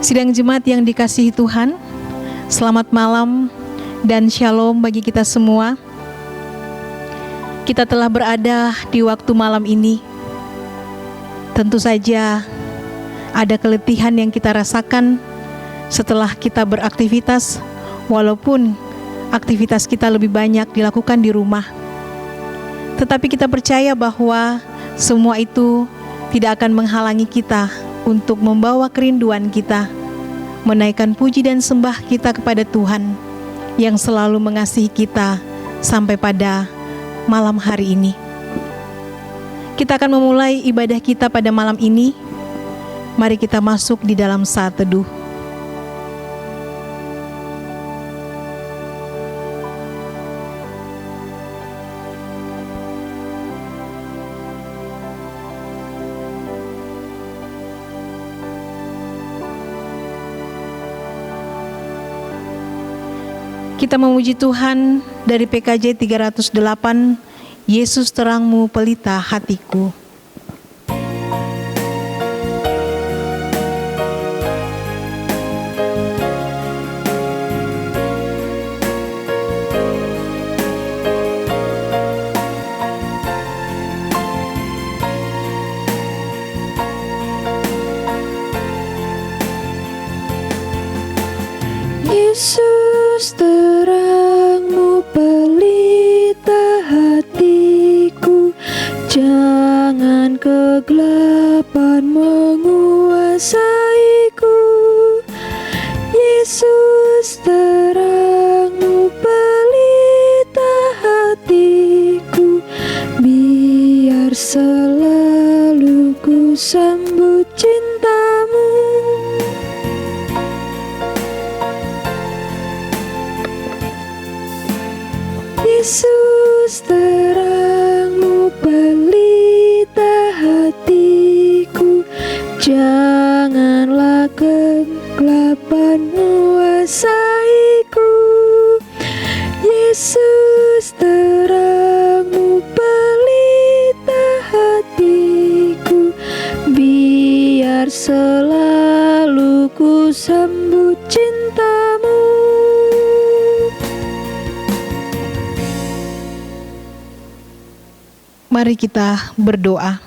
Sidang jemaat yang dikasihi Tuhan, selamat malam dan shalom bagi kita semua. Kita telah berada di waktu malam ini. Tentu saja ada keletihan yang kita rasakan setelah kita beraktivitas, walaupun aktivitas kita lebih banyak dilakukan di rumah. Tetapi kita percaya bahwa semua itu tidak akan menghalangi kita untuk membawa kerinduan kita, menaikkan puji dan sembah kita kepada Tuhan yang selalu mengasihi kita sampai pada malam hari ini. Kita akan memulai ibadah kita pada malam ini. Mari kita masuk di dalam saat teduh. Kita memuji Tuhan dari PKJ 308, Yesus terangmu pelita hatiku. Yesus terangmu pelita hatiku, jangan kegelapan menguasaiku. Yesus terangmu pelita hatiku, biar selalu ku sambut cintamu. Yesus terangmu pelita hatiku, janganlah kegelapan menguasaiku. Yesus terangmu pelita hatiku, biar selalu ku sambut cintamu. Mari kita berdoa.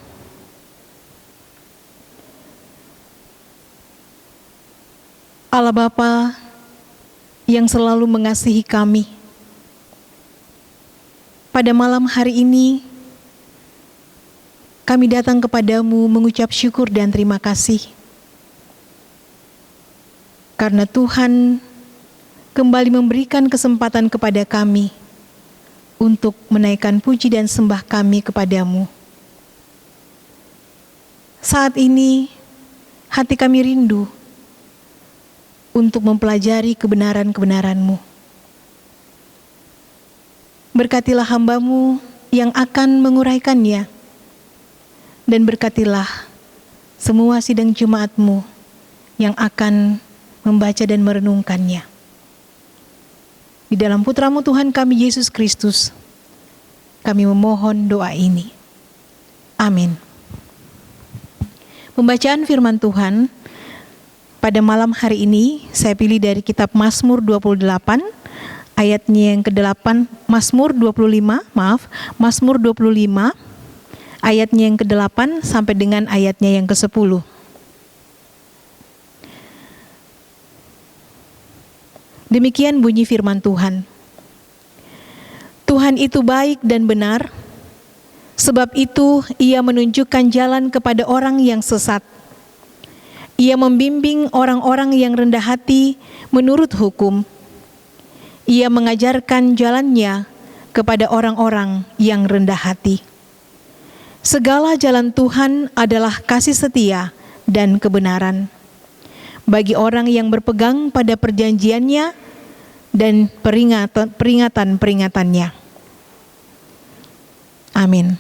Allah Bapa yang selalu mengasihi kami, pada malam hari ini kami datang kepadamu mengucap syukur dan terima kasih karena Tuhan kembali memberikan kesempatan kepada kami untuk menaikkan puji dan sembah kami kepadamu. Saat ini hati kami rindu untuk mempelajari kebenaran-kebenaran-Mu. Berkatilah hamba-Mu yang akan menguraikannya, dan berkatilah semua sidang jemaat-Mu yang akan membaca dan merenungkannya. Di dalam Putra-Mu Tuhan kami Yesus Kristus, kami memohon doa ini. Amin. Pembacaan firman Tuhan pada malam hari ini saya pilih dari kitab Mazmur 28 ayatnya yang ke-8, Mazmur 25 ayatnya yang ke-8 sampai dengan ayatnya yang ke-10. Demikian bunyi firman Tuhan. Tuhan itu baik dan benar, sebab itu Ia menunjukkan jalan kepada orang yang sesat. Ia membimbing orang-orang yang rendah hati menurut hukum. Ia mengajarkan jalannya kepada orang-orang yang rendah hati. Segala jalan Tuhan adalah kasih setia dan kebenaran bagi orang yang berpegang pada perjanjiannya dan peringatan-peringatannya. Amin.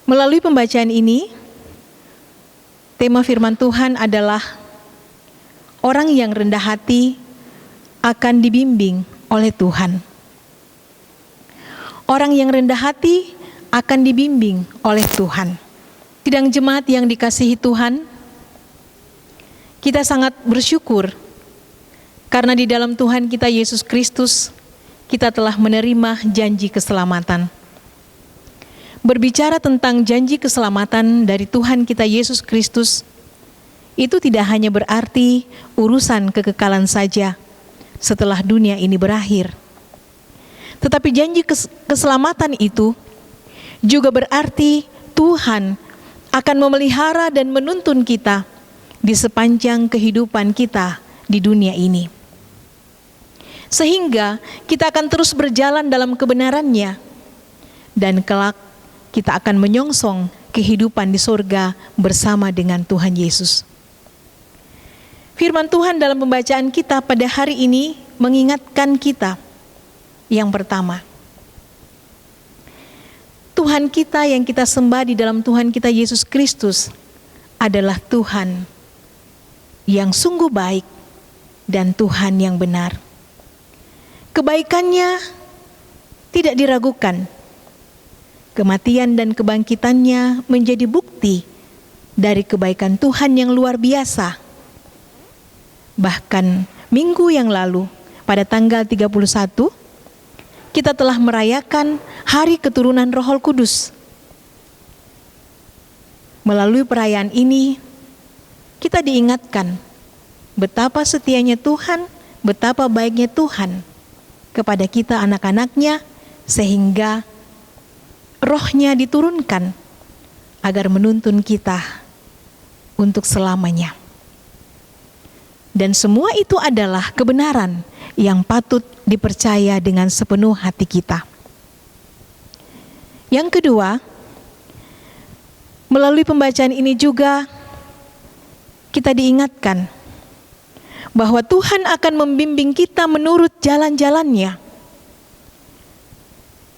Melalui pembacaan ini, tema firman Tuhan adalah orang yang rendah hati akan dibimbing oleh Tuhan. Orang yang rendah hati akan dibimbing oleh Tuhan. Sidang jemaat yang dikasihi Tuhan, Kita sangat bersyukur karena di dalam Tuhan kita Yesus Kristus kita telah menerima janji keselamatan. Berbicara tentang janji keselamatan dari Tuhan kita Yesus Kristus, itu tidak hanya berarti urusan kekekalan saja setelah dunia ini berakhir. Tetapi janji keselamatan itu juga berarti Tuhan akan memelihara dan menuntun kita di sepanjang kehidupan kita di dunia ini. Sehingga kita akan terus berjalan dalam kebenarannya, dan kelak kita akan menyongsong kehidupan di surga bersama dengan Tuhan Yesus. Firman Tuhan dalam pembacaan kita pada hari ini mengingatkan kita yang pertama, Tuhan kita yang kita sembah di dalam Tuhan kita Yesus Kristus adalah Tuhan yang sungguh baik dan Tuhan yang benar. Kebaikannya tidak diragukan. Kematian dan kebangkitannya menjadi bukti dari kebaikan Tuhan yang luar biasa. Bahkan minggu yang lalu pada tanggal 31 kita telah merayakan Hari Keturunan Roh Kudus. Melalui perayaan ini kita diingatkan betapa setianya Tuhan, betapa baiknya Tuhan kepada kita anak-anaknya, sehingga Roh-Nya diturunkan agar menuntun kita untuk selamanya. Dan semua itu adalah kebenaran yang patut dipercaya dengan sepenuh hati kita. Yang kedua, melalui pembacaan ini juga kita diingatkan bahwa Tuhan akan membimbing kita menurut jalan-jalannya.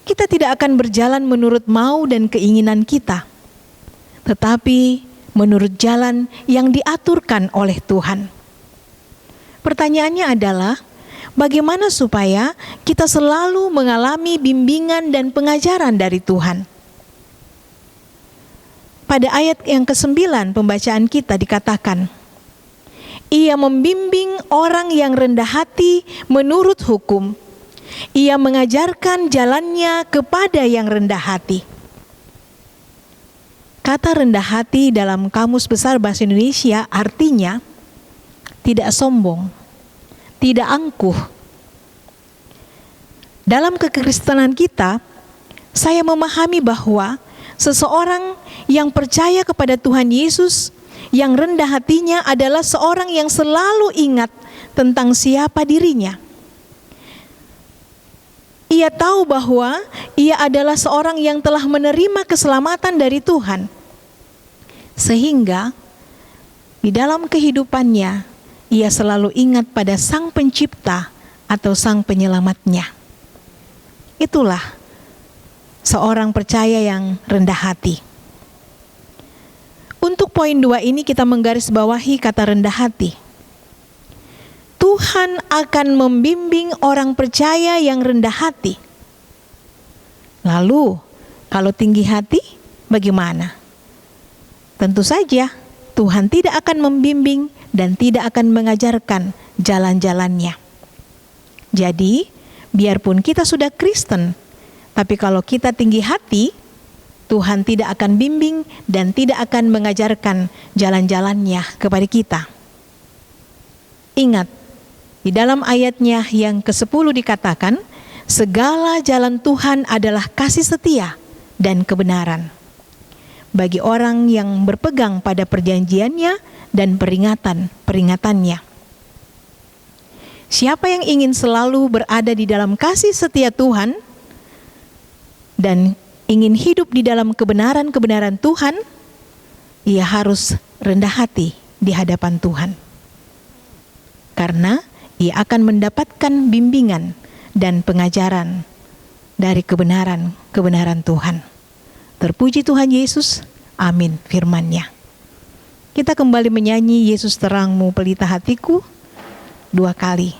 Kita tidak akan berjalan menurut mau dan keinginan kita, tetapi menurut jalan yang diaturkan oleh Tuhan. Pertanyaannya adalah, bagaimana supaya kita selalu mengalami bimbingan dan pengajaran dari Tuhan? Pada ayat yang ke-9 pembacaan kita dikatakan, Ia membimbing orang yang rendah hati menurut hukum. Ia mengajarkan jalannya kepada yang rendah hati. Kata rendah hati dalam Kamus Besar Bahasa Indonesia artinya tidak sombong, tidak angkuh. Dalam kekristenan kita, saya memahami bahwa seseorang yang percaya kepada Tuhan Yesus, yang rendah hatinya adalah seorang yang selalu ingat tentang siapa dirinya. Ia tahu bahwa ia adalah seorang yang telah menerima keselamatan dari Tuhan. Sehingga di dalam kehidupannya, ia selalu ingat pada Sang Pencipta atau Sang Penyelamatnya. Itulah seorang percaya yang rendah hati. Untuk poin 2 ini kita menggarisbawahi kata rendah hati. Tuhan akan membimbing orang percaya yang rendah hati. Lalu, kalau tinggi hati, bagaimana? Tentu saja, Tuhan tidak akan membimbing dan tidak akan mengajarkan jalan-jalannya. Jadi, biarpun kita sudah Kristen, tapi kalau kita tinggi hati, Tuhan tidak akan bimbing dan tidak akan mengajarkan jalan-jalannya kepada kita. Ingat, di dalam ayatnya yang ke-10 dikatakan, segala jalan Tuhan adalah kasih setia dan kebenaran bagi orang yang berpegang pada perjanjiannya dan peringatan-peringatannya. Siapa yang ingin selalu berada di dalam kasih setia Tuhan dan ingin hidup di dalam kebenaran-kebenaran Tuhan, ia harus rendah hati di hadapan Tuhan. Karena ia akan mendapatkan bimbingan dan pengajaran dari kebenaran-kebenaran Tuhan. Terpuji Tuhan Yesus, amin firman-Nya. Kita kembali menyanyi Yesus terangmu pelita hatiku 2 kali.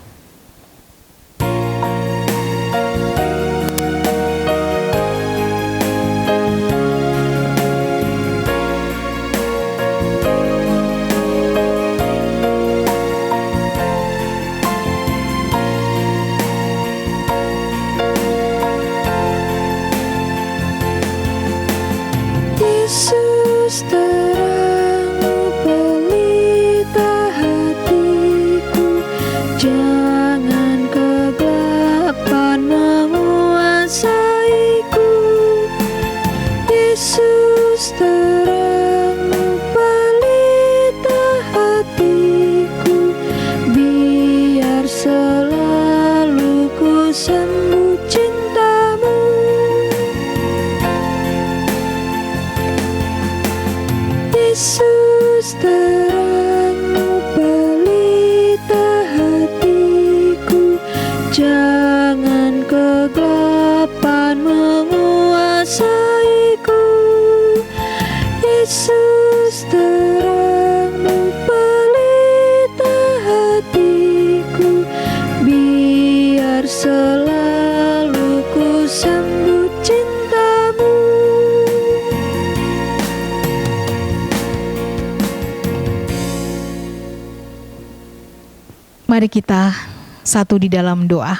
Mari kita satu di dalam doa.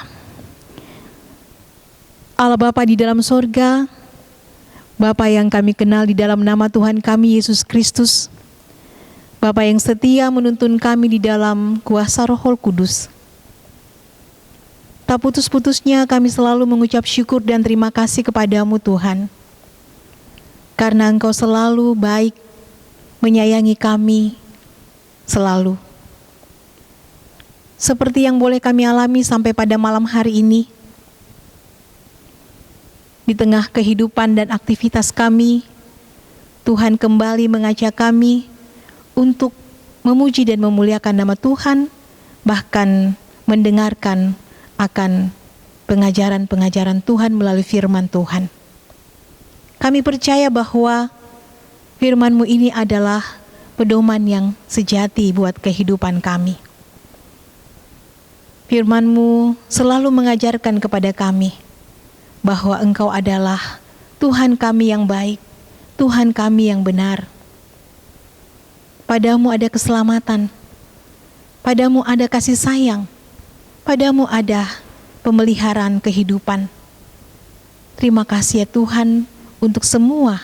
Allah Bapa di dalam sorga, Bapa yang kami kenal di dalam nama Tuhan kami Yesus Kristus, Bapa yang setia menuntun kami di dalam kuasa Roh Kudus. Tak putus-putusnya kami selalu mengucap syukur dan terima kasih kepadamu Tuhan, karena Engkau selalu baik, menyayangi kami selalu. Seperti yang boleh kami alami sampai pada malam hari ini, di tengah kehidupan dan aktivitas kami, Tuhan kembali mengajak kami untuk memuji dan memuliakan nama Tuhan, bahkan mendengarkan akan pengajaran-pengajaran Tuhan melalui firman Tuhan. Kami percaya bahwa firman-Mu ini adalah pedoman yang sejati buat kehidupan kami. Firman-Mu selalu mengajarkan kepada kami bahwa Engkau adalah Tuhan kami yang baik, Tuhan kami yang benar. Padamu ada keselamatan, padamu ada kasih sayang, padamu ada pemeliharaan kehidupan. Terima kasih ya Tuhan untuk semua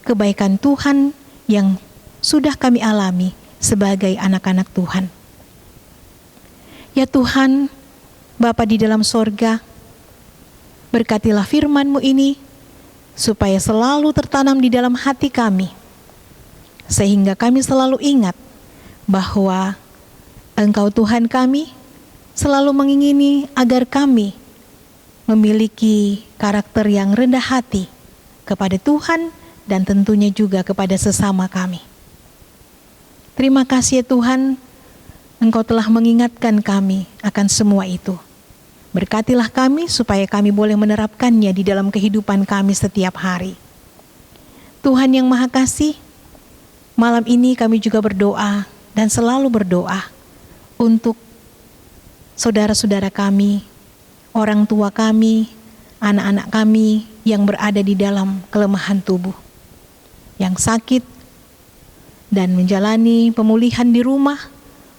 kebaikan Tuhan yang sudah kami alami sebagai anak-anak Tuhan. Ya Tuhan, Bapa di dalam sorga, berkatilah firman-Mu ini, supaya selalu tertanam di dalam hati kami, sehingga kami selalu ingat bahwa Engkau Tuhan kami, selalu mengingini agar kami memiliki karakter yang rendah hati kepada Tuhan dan tentunya juga kepada sesama kami. Terima kasih ya Tuhan, Engkau telah mengingatkan kami akan semua itu. Berkatilah kami supaya kami boleh menerapkannya di dalam kehidupan kami setiap hari. Tuhan yang Maha Kasih, malam ini kami juga berdoa dan selalu berdoa untuk saudara-saudara kami, orang tua kami, anak-anak kami yang berada di dalam kelemahan tubuh, yang sakit dan menjalani pemulihan di rumah,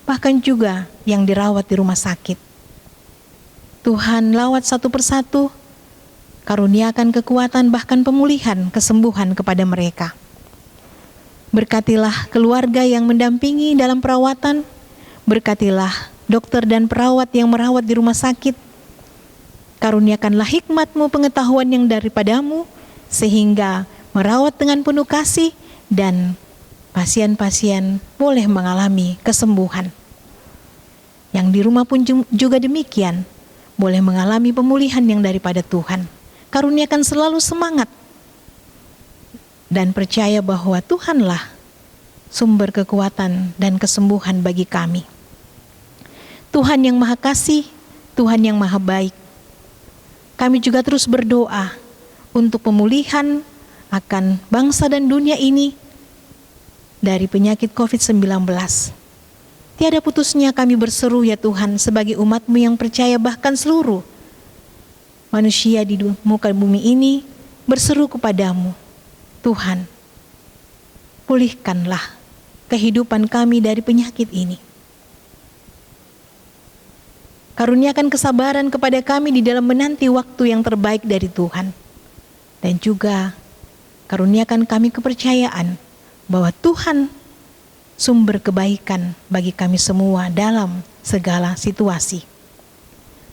bahkan juga yang dirawat di rumah sakit. Tuhan lawat satu persatu, karuniakan kekuatan bahkan pemulihan, kesembuhan kepada mereka. Berkatilah keluarga yang mendampingi dalam perawatan, berkatilah dokter dan perawat yang merawat di rumah sakit. Karuniakanlah hikmat-Mu, pengetahuan yang daripadamu, sehingga merawat dengan penuh kasih dan pasien-pasien boleh mengalami kesembuhan. Yang di rumah pun juga demikian, boleh mengalami pemulihan yang daripada Tuhan. Karuniakan selalu semangat dan percaya bahwa Tuhanlah sumber kekuatan dan kesembuhan bagi kami. Tuhan yang Maha Kasih, Tuhan yang Maha Baik. Kami juga terus berdoa untuk pemulihan akan bangsa dan dunia ini dari penyakit COVID-19. Tiada putusnya kami berseru ya Tuhan sebagai umat-Mu yang percaya, bahkan seluruh manusia di muka bumi ini berseru kepadamu, Tuhan, pulihkanlah kehidupan kami dari penyakit ini. Karuniakan kesabaran kepada kami di dalam menanti waktu yang terbaik dari Tuhan. Dan juga karuniakan kami kepercayaan bahwa Tuhan sumber kebaikan bagi kami semua dalam segala situasi.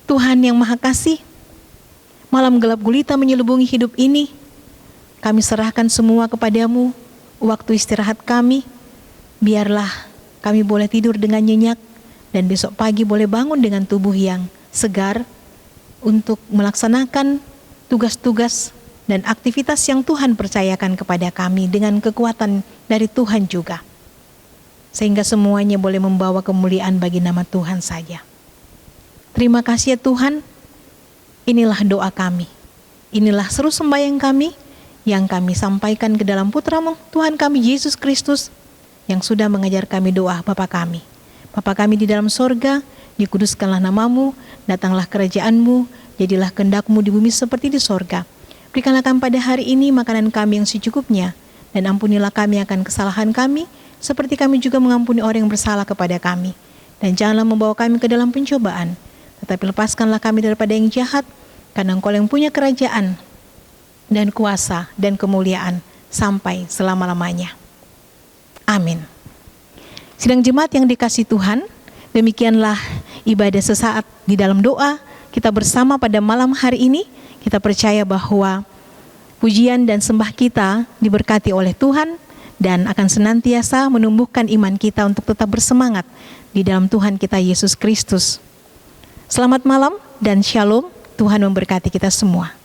Tuhan yang Maha Kasih, malam gelap gulita menyelubungi hidup ini, kami serahkan semua kepadamu. Waktu istirahat kami, biarlah kami boleh tidur dengan nyenyak dan besok pagi boleh bangun dengan tubuh yang segar untuk melaksanakan tugas-tugas dan aktivitas yang Tuhan percayakan kepada kami dengan kekuatan dari Tuhan juga. Sehingga semuanya boleh membawa kemuliaan bagi nama Tuhan saja. Terima kasih ya Tuhan, inilah doa kami. Inilah seru sembahyang kami yang kami sampaikan ke dalam Putra-Mu, Tuhan kami Yesus Kristus, yang sudah mengajar kami doa Bapa kami. Bapa kami di dalam sorga, dikuduskanlah nama-Mu, datanglah kerajaan-Mu, jadilah kehendak-Mu di bumi seperti di sorga. Berikanlah kami pada hari ini makanan kami yang secukupnya, dan ampunilah kami akan kesalahan kami, seperti kami juga mengampuni orang yang bersalah kepada kami. Dan janganlah membawa kami ke dalam pencobaan, tetapi lepaskanlah kami daripada yang jahat, karena Engkau yang punya kerajaan dan kuasa dan kemuliaan sampai selama-lamanya. Amin. Sidang jemaat yang dikasihi Tuhan, demikianlah ibadah sesaat di dalam doa kita bersama pada malam hari ini. Kita percaya bahwa pujian dan sembah kita diberkati oleh Tuhan dan akan senantiasa menumbuhkan iman kita untuk tetap bersemangat di dalam Tuhan kita Yesus Kristus. Selamat malam dan shalom. Tuhan memberkati kita semua.